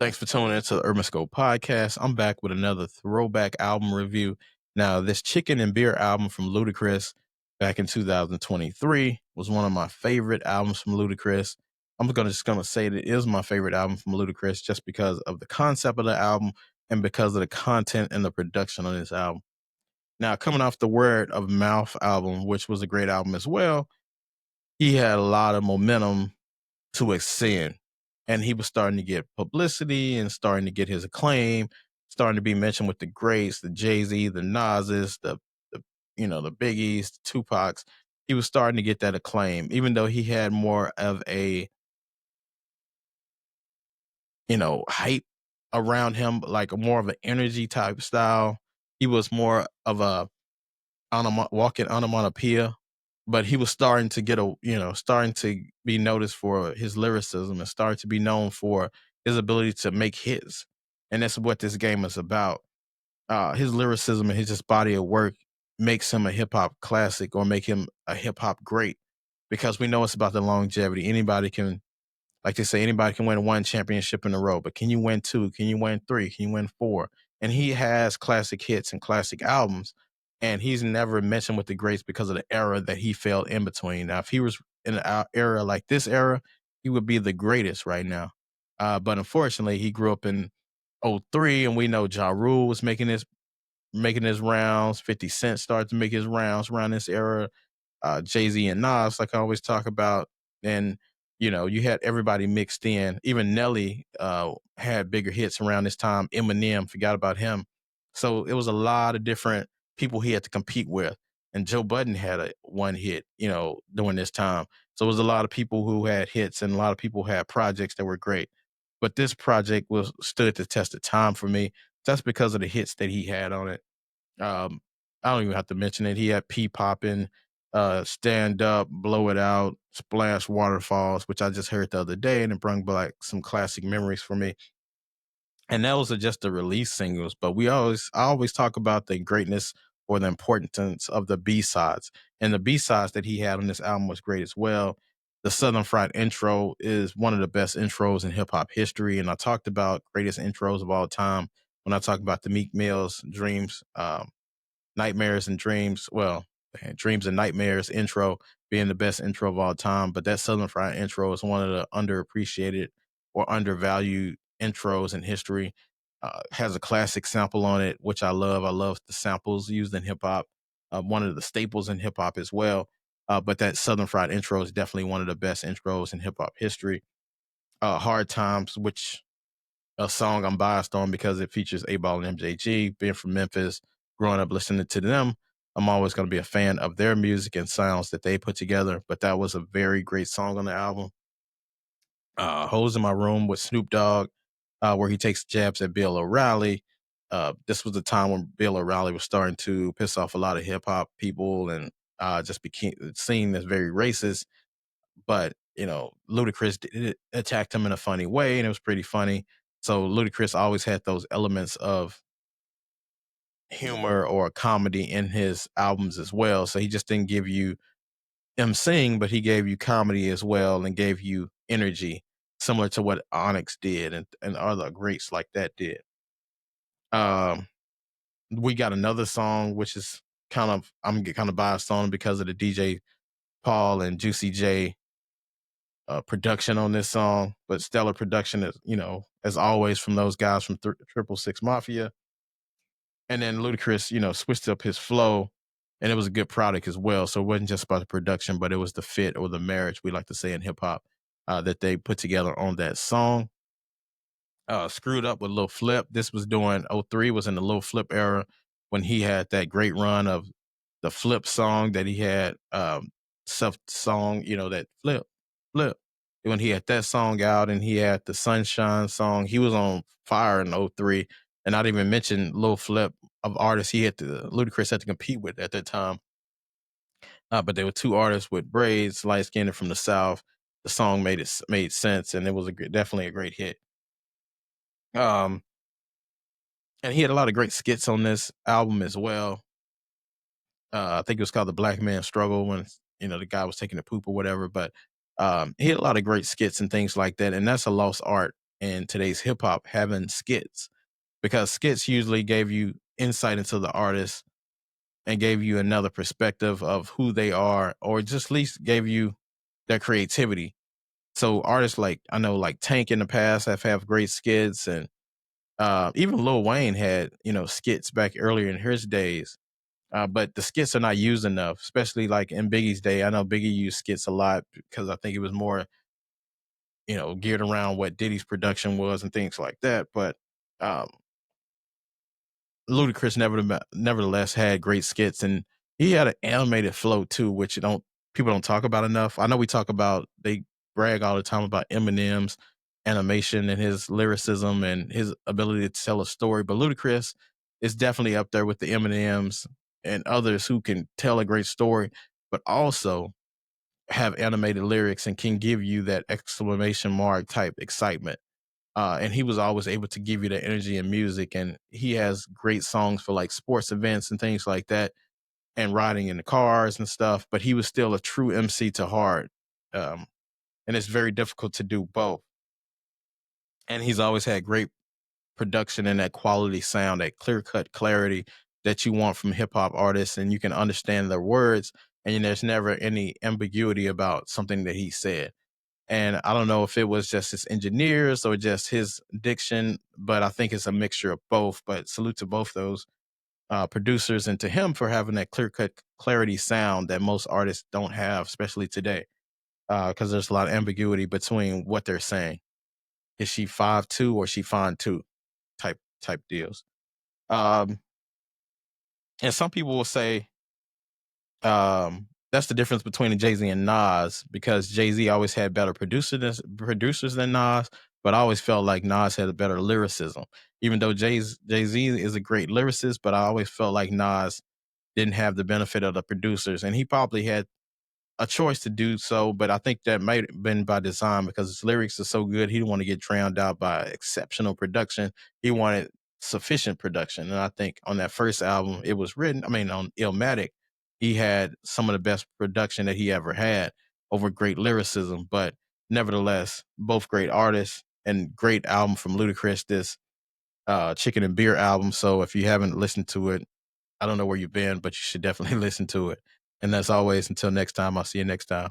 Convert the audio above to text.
Thanks for tuning into the Urban Scope podcast. I'm back with another throwback album review. Now, this Chicken and Beer album from Ludacris back in 2023 was one of my favorite albums from Ludacris. I'm just gonna say that it is my favorite album from Ludacris just because of the concept of the album and because of the content and the production on this album. Now, coming off the Word of Mouth album, which was a great album as well, he had a lot of momentum to ascend. And he was starting to get publicity and starting to get his acclaim, starting to be mentioned with the greats, the Jay-Z, the Nas's, the Biggies, the Tupacs. He was starting to get that acclaim, even though he had more of a, hype around him, like more of an energy type style. He was more of a walking onomatopoeia, but he was starting to starting to be noticed for his lyricism and starting to be known for his ability to make hits. And that's what this game is about. His lyricism and his just body of work makes him a hip hop classic or make him a hip hop great because we know it's about the longevity. Anybody can, like they say, anybody can win one championship in a row, but can you win two? Can you win three? Can you win four? And he has classic hits and classic albums, and he's never mentioned with the greats because of the era that he fell in between. Now, if he was in an era like this era, he would be the greatest right now. But unfortunately, he grew up in '03, and we know Ja Rule was making his rounds. 50 Cent started to make his rounds around this era. Jay-Z and Nas, like I always talk about. And, you had everybody mixed in. Even Nelly had bigger hits around this time. Eminem, forgot about him. So it was a lot of different people he had to compete with. And Joe Budden had one hit, during this time. So it was a lot of people who had hits and a lot of people had projects that were great. But this project was stood the test of time for me. That's because of the hits that he had on it. um, I don't even have to mention it. He had P Poppin', Stand Up, Blow It Out, Splash Waterfalls, which I just heard the other day, and it brought back some classic memories for me. And those are just the release singles, but I always talk about the greatness or the importance of the B sides. And the B sides that he had on this album was great as well. The Southern Fried intro is one of the best intros in hip hop history. And I talked about greatest intros of all time when I talk about the Meek Mill's Dreams, Nightmares and Dreams. Well, Dreams and Nightmares intro being the best intro of all time. But that Southern Fried intro is one of the underappreciated or undervalued intros in history. Has a classic sample on it, which I love. I love the samples used in hip hop. One of the staples in hip hop as well. But that Southern Fried intro is definitely one of the best intros in hip hop history. Hard Times, which a song I'm biased on because it features A-Ball and MJG. Being from Memphis, growing up listening to them, I'm always going to be a fan of their music and sounds that they put together. But that was a very great song on the album. Hoes in My Room with Snoop Dogg, where he takes jabs at Bill O'Reilly. This was the time when Bill O'Reilly was starting to piss off a lot of hip hop people and just became seen as very racist. But Ludacris attacked him in a funny way, and it was pretty funny. So Ludacris always had those elements of humor or comedy in his albums as well. So he just didn't give you him sing, but he gave you comedy as well and gave you energy, similar to what Onyx did and other greats like that did. Um, we got another song which is I'm kind of biased on because of the DJ Paul and Juicy J production on this song, but stellar production is, as always from those guys from 666 Mafia. And then Ludacris, switched up his flow and it was a good product as well. So it wasn't just about the production, but it was the fit or the marriage, we like to say in hip hop, that they put together on that song. Screwed Up with Lil Flip. This was during '03, was in the Lil Flip era when he had that great run of the Flip song that he had, self song, that Flip. When he had that song out and he had the Sunshine song, he was on fire in '03. And not even mention Lil Flip of artists Ludacris had to compete with at that time. But there were two artists with braids, light skinned from the South. The song made sense, and it was definitely a great hit. Um, and he had a lot of great skits on this album as well. I think it was called The Black Man Struggle when, the guy was taking a poop or whatever. But he had a lot of great skits and things like that. And that's a lost art in today's hip hop having skits, because skits usually gave you insight into the artist and gave you another perspective of who they are, or just at least gave you their creativity. So artists like, I know, like Tank in the past have great skits, and even Lil Wayne had, skits back earlier in his days. But the skits are not used enough, especially like in Biggie's day. I know Biggie used skits a lot because I think it was more, geared around what Diddy's production was and things like that. But um, Ludacris nevertheless had great skits, and he had an animated flow too, which people don't talk about enough. I know we talk about, they brag all the time about Eminem's animation and his lyricism and his ability to tell a story, but Ludacris is definitely up there with the Eminems and others who can tell a great story, but also have animated lyrics and can give you that exclamation mark type excitement. And he was always able to give you the energy and music. And he has great songs for like sports events and things like that, and riding in the cars and stuff. But he was still a true MC to heart. Um, and it's very difficult to do both. And he's always had great production and that quality sound, that clear cut clarity that you want from hip hop artists. And you can understand their words, and there's never any ambiguity about something that he said. And I don't know if it was just his engineers or just his diction, but I think it's a mixture of both. But salute to both those producers, and to him for having that clear cut clarity sound that most artists don't have, especially today, because there's a lot of ambiguity between what they're saying. Is she 5'2" or she fine too? Type deals. Um, and some people will say, that's the difference between Jay-Z and Nas, because Jay-Z always had better producers than Nas, but I always felt like Nas had a better lyricism. Even though Jay-Z is a great lyricist, but I always felt like Nas didn't have the benefit of the producers, and he probably had a choice to do so, but I think that might have been by design because his lyrics are so good. He didn't want to get drowned out by exceptional production. He wanted sufficient production. And I think on that first album, it was written, I mean, on Illmatic, he had some of the best production that he ever had over great lyricism. But nevertheless, both great artists, and great album from Ludacris, this Chicken and Beer album. So if you haven't listened to it, I don't know where you've been, but you should definitely listen to it. And as always, until next time, I'll see you next time.